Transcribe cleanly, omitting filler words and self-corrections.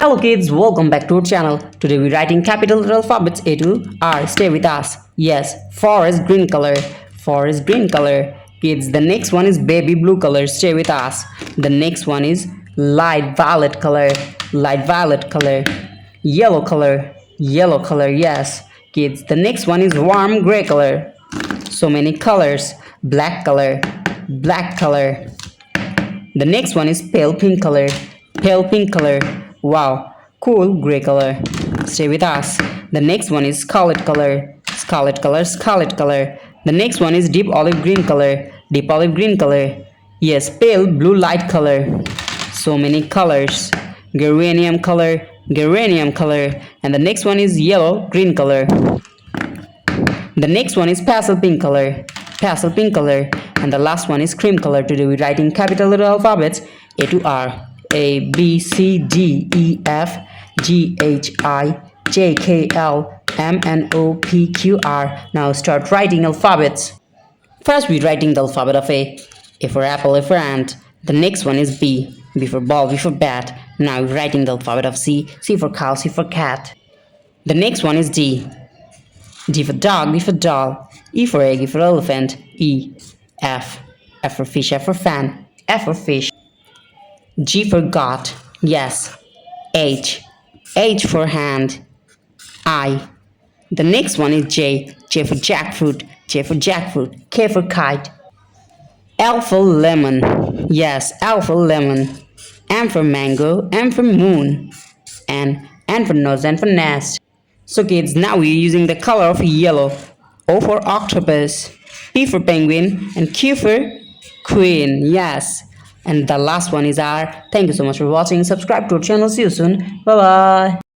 Hello kids, welcome back to our channel. Today we're writing capital letter alphabets A to R. Stay with us. Yes, forest green color. Forest green color. Kids, the next one is baby blue color. Stay with us. The next one is light violet color. Light violet color. Yellow color. Yellow color. Yes. Kids, the next one is warm gray color. So many colors. Black color. Black color. The next one is pale pink color. Pale pink color. Wow, cool gray color. Stay with us. The next one is scarlet color. Scarlet color, scarlet color. The next one is deep olive green color. Deep olive green color. Yes, pale blue light color. So many colors. Geranium color, geranium color. And the next one is yellow green color. The next one is pastel pink color. Pastel pink color. And the last one is cream color. Today we're writing capital letter alphabets A to R. A, B, C, D, E, F, G, H, I, J, K, L, M, N, O, P, Q, R. Now start writing alphabets. First we're writing the alphabet of A. A for apple, A for ant. The next one is B. B for ball, B for bat. Now we're writing the alphabet of C. C for cow, C for cat. The next one is D. D for dog, D for doll. E for egg, E for elephant. E. F. F for fish, F for fan. F for fish. G for got, yes. H. H for hand. I. The next one is J. J for jackfruit, J for jackfruit. K for kite. L for lemon, yes, L for lemon. M for mango, M for moon. N for nose, N for nest. So kids, now we're using the color of yellow. O for octopus, P for penguin, and Q for queen, yes. And the last one is R. Thank you so much for watching. Subscribe to our channel. See you soon. Bye bye.